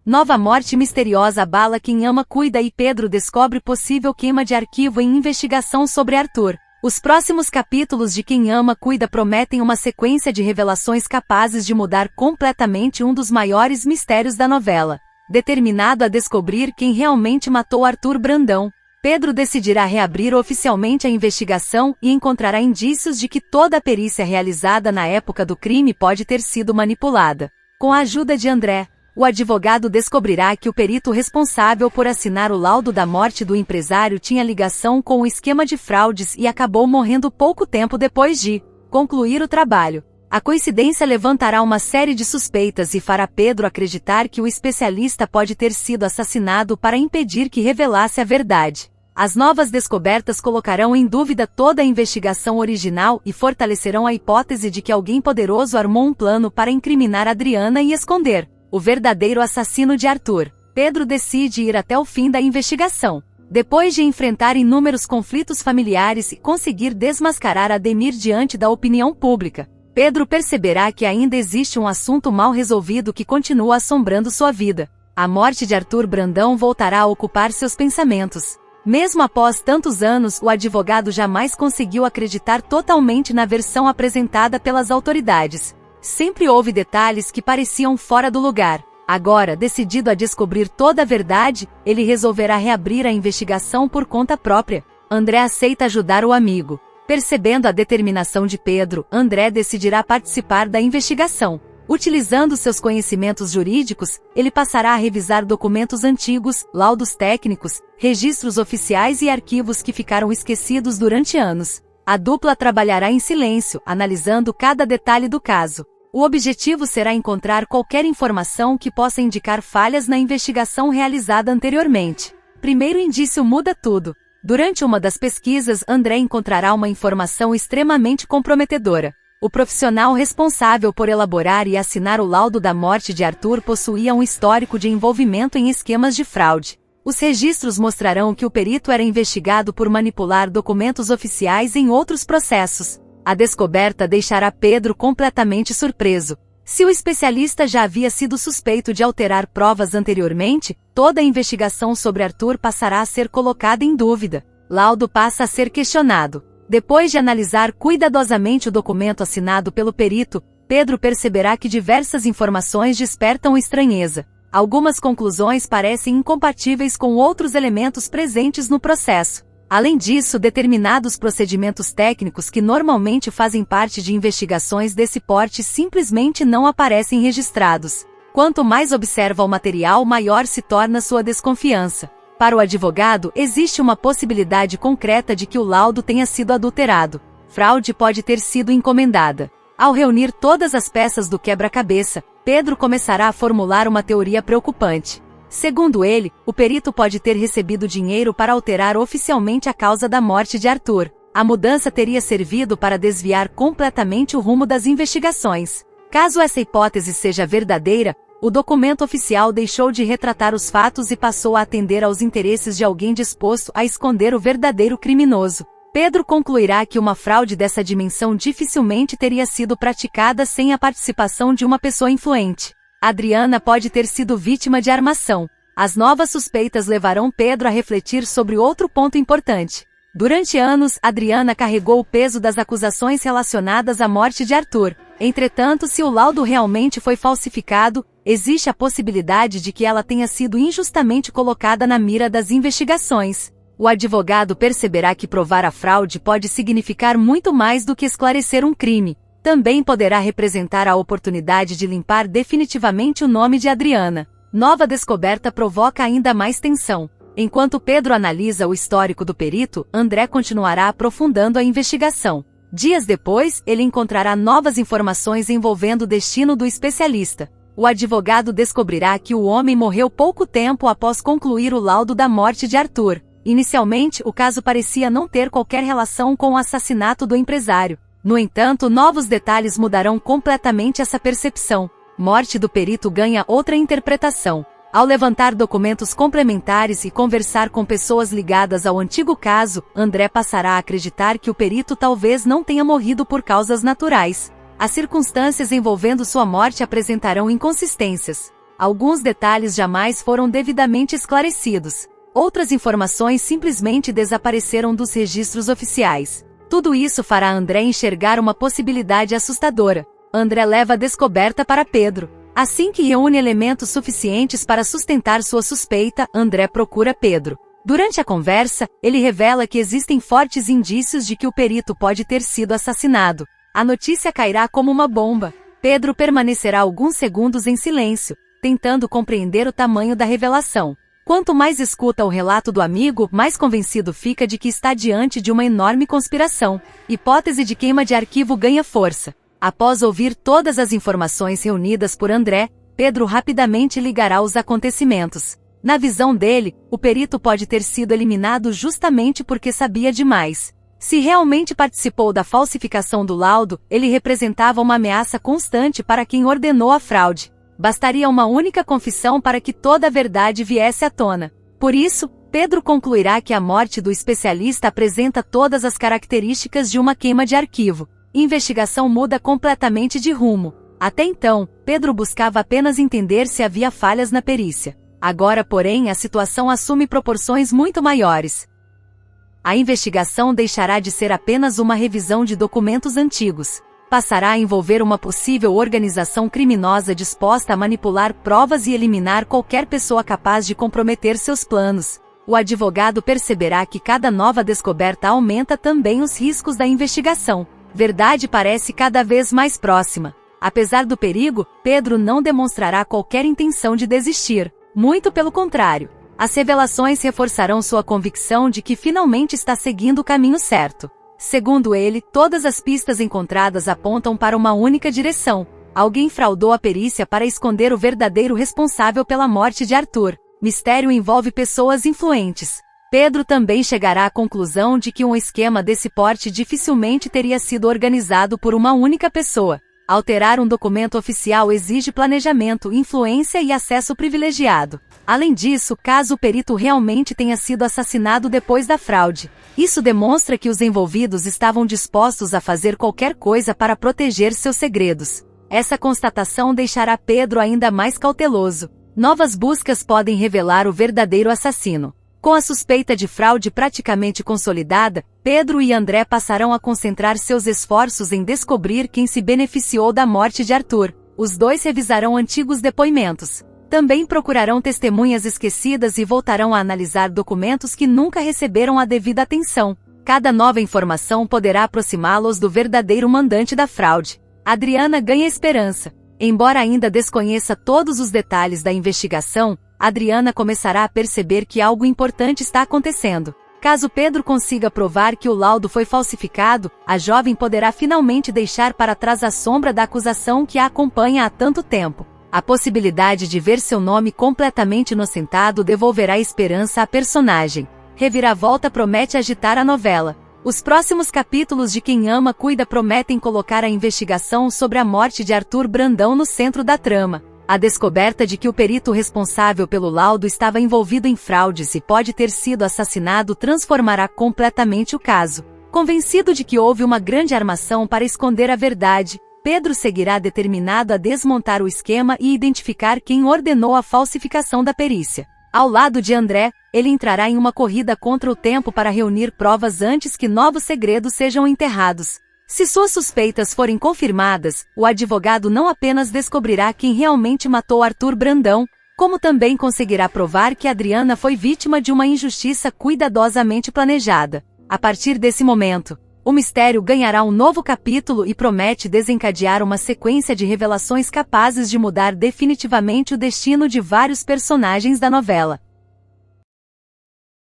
Nova morte misteriosa abala quem ama cuida e Pedro descobre possível queima de arquivo em investigação sobre Arthur. Os próximos capítulos de Quem Ama Cuida prometem uma sequência de revelações capazes de mudar completamente um dos maiores mistérios da novela. Determinado a descobrir quem realmente matou Arthur Brandão, Pedro decidirá reabrir oficialmente a investigação e encontrará indícios de que toda a perícia realizada na época do crime pode ter sido manipulada. Com a ajuda de André, o advogado descobrirá que o perito responsável por assinar o laudo da morte do empresário tinha ligação com o esquema de fraudes e acabou morrendo pouco tempo depois de concluir o trabalho. A coincidência levantará uma série de suspeitas e fará Pedro acreditar que o especialista pode ter sido assassinado para impedir que revelasse a verdade. As novas descobertas colocarão em dúvida toda a investigação original e fortalecerão a hipótese de que alguém poderoso armou um plano para incriminar Adriana e esconder o verdadeiro assassino de Arthur. Pedro decide ir até o fim da investigação. Depois de enfrentar inúmeros conflitos familiares e conseguir desmascarar Ademir diante da opinião pública, Pedro perceberá que ainda existe um assunto mal resolvido que continua assombrando sua vida. A morte de Arthur Brandão voltará a ocupar seus pensamentos. Mesmo após tantos anos, o advogado jamais conseguiu acreditar totalmente na versão apresentada pelas autoridades. Sempre houve detalhes que pareciam fora do lugar. Agora, decidido a descobrir toda a verdade, ele resolverá reabrir a investigação por conta própria. André aceita ajudar o amigo. Percebendo a determinação de Pedro, André decidirá participar da investigação. Utilizando seus conhecimentos jurídicos, ele passará a revisar documentos antigos, laudos técnicos, registros oficiais e arquivos que ficaram esquecidos durante anos. A dupla trabalhará em silêncio, analisando cada detalhe do caso. O objetivo será encontrar qualquer informação que possa indicar falhas na investigação realizada anteriormente. Primeiro indício muda tudo. Durante uma das pesquisas, André encontrará uma informação extremamente comprometedora. O profissional responsável por elaborar e assinar o laudo da morte de Arthur possuía um histórico de envolvimento em esquemas de fraude. Os registros mostrarão que o perito era investigado por manipular documentos oficiais em outros processos. A descoberta deixará Pedro completamente surpreso. Se o especialista já havia sido suspeito de alterar provas anteriormente, toda a investigação sobre Arthur passará a ser colocada em dúvida. Laudo passa a ser questionado. Depois de analisar cuidadosamente o documento assinado pelo perito, Pedro perceberá que diversas informações despertam estranheza. Algumas conclusões parecem incompatíveis com outros elementos presentes no processo. Além disso, determinados procedimentos técnicos que normalmente fazem parte de investigações desse porte simplesmente não aparecem registrados. Quanto mais observa o material, maior se torna sua desconfiança. Para o advogado, existe uma possibilidade concreta de que o laudo tenha sido adulterado. Fraude pode ter sido encomendada. Ao reunir todas as peças do quebra-cabeça, Pedro começará a formular uma teoria preocupante. Segundo ele, o perito pode ter recebido dinheiro para alterar oficialmente a causa da morte de Arthur. A mudança teria servido para desviar completamente o rumo das investigações. Caso essa hipótese seja verdadeira, o documento oficial deixou de retratar os fatos e passou a atender aos interesses de alguém disposto a esconder o verdadeiro criminoso. Pedro concluirá que uma fraude dessa dimensão dificilmente teria sido praticada sem a participação de uma pessoa influente. Adriana pode ter sido vítima de armação. As novas suspeitas levarão Pedro a refletir sobre outro ponto importante. Durante anos, Adriana carregou o peso das acusações relacionadas à morte de Arthur. Entretanto, se o laudo realmente foi falsificado, existe a possibilidade de que ela tenha sido injustamente colocada na mira das investigações. O advogado perceberá que provar a fraude pode significar muito mais do que esclarecer um crime. Também poderá representar a oportunidade de limpar definitivamente o nome de Adriana. Nova descoberta provoca ainda mais tensão. Enquanto Pedro analisa o histórico do perito, André continuará aprofundando a investigação. Dias depois, ele encontrará novas informações envolvendo o destino do especialista. O advogado descobrirá que o homem morreu pouco tempo após concluir o laudo da morte de Arthur. Inicialmente, o caso parecia não ter qualquer relação com o assassinato do empresário. No entanto, novos detalhes mudarão completamente essa percepção. Morte do perito ganha outra interpretação. Ao levantar documentos complementares e conversar com pessoas ligadas ao antigo caso, André passará a acreditar que o perito talvez não tenha morrido por causas naturais. As circunstâncias envolvendo sua morte apresentarão inconsistências. Alguns detalhes jamais foram devidamente esclarecidos. Outras informações simplesmente desapareceram dos registros oficiais. Tudo isso fará André enxergar uma possibilidade assustadora. André leva a descoberta para Pedro. Assim que reúne elementos suficientes para sustentar sua suspeita, André procura Pedro. Durante a conversa, ele revela que existem fortes indícios de que o perito pode ter sido assassinado. A notícia cairá como uma bomba. Pedro permanecerá alguns segundos em silêncio, tentando compreender o tamanho da revelação. Quanto mais escuta o relato do amigo, mais convencido fica de que está diante de uma enorme conspiração. Hipótese de queima de arquivo ganha força. Após ouvir todas as informações reunidas por André, Pedro rapidamente ligará os acontecimentos. Na visão dele, o perito pode ter sido eliminado justamente porque sabia demais. Se realmente participou da falsificação do laudo, ele representava uma ameaça constante para quem ordenou a fraude. Bastaria uma única confissão para que toda a verdade viesse à tona. Por isso, Pedro concluirá que a morte do especialista apresenta todas as características de uma queima de arquivo. Investigação muda completamente de rumo. Até então, Pedro buscava apenas entender se havia falhas na perícia. Agora, porém, a situação assume proporções muito maiores. A investigação deixará de ser apenas uma revisão de documentos antigos. Passará a envolver uma possível organização criminosa disposta a manipular provas e eliminar qualquer pessoa capaz de comprometer seus planos. O advogado perceberá que cada nova descoberta aumenta também os riscos da investigação. Verdade parece cada vez mais próxima. Apesar do perigo, Pedro não demonstrará qualquer intenção de desistir. Muito pelo contrário. As revelações reforçarão sua convicção de que finalmente está seguindo o caminho certo. Segundo ele, todas as pistas encontradas apontam para uma única direção. Alguém fraudou a perícia para esconder o verdadeiro responsável pela morte de Arthur. Mistério envolve pessoas influentes. Pedro também chegará à conclusão de que um esquema desse porte dificilmente teria sido organizado por uma única pessoa. Alterar um documento oficial exige planejamento, influência e acesso privilegiado. Além disso, caso o perito realmente tenha sido assassinado depois da fraude, isso demonstra que os envolvidos estavam dispostos a fazer qualquer coisa para proteger seus segredos. Essa constatação deixará Pedro ainda mais cauteloso. Novas buscas podem revelar o verdadeiro assassino. Com a suspeita de fraude praticamente consolidada, Pedro e André passarão a concentrar seus esforços em descobrir quem se beneficiou da morte de Arthur. Os dois revisarão antigos depoimentos. Também procurarão testemunhas esquecidas e voltarão a analisar documentos que nunca receberam a devida atenção. Cada nova informação poderá aproximá-los do verdadeiro mandante da fraude. Adriana ganha esperança. Embora ainda desconheça todos os detalhes da investigação, Adriana começará a perceber que algo importante está acontecendo. Caso Pedro consiga provar que o laudo foi falsificado, a jovem poderá finalmente deixar para trás a sombra da acusação que a acompanha há tanto tempo. A possibilidade de ver seu nome completamente inocentado devolverá esperança à personagem. Reviravolta promete agitar a novela. Os próximos capítulos de Quem Ama Cuida prometem colocar a investigação sobre a morte de Arthur Brandão no centro da trama. A descoberta de que o perito responsável pelo laudo estava envolvido em fraudes e pode ter sido assassinado transformará completamente o caso. Convencido de que houve uma grande armação para esconder a verdade, Pedro seguirá determinado a desmontar o esquema e identificar quem ordenou a falsificação da perícia. Ao lado de André, ele entrará em uma corrida contra o tempo para reunir provas antes que novos segredos sejam enterrados. Se suas suspeitas forem confirmadas, o advogado não apenas descobrirá quem realmente matou Arthur Brandão, como também conseguirá provar que Adriana foi vítima de uma injustiça cuidadosamente planejada. A partir desse momento, o mistério ganhará um novo capítulo e promete desencadear uma sequência de revelações capazes de mudar definitivamente o destino de vários personagens da novela.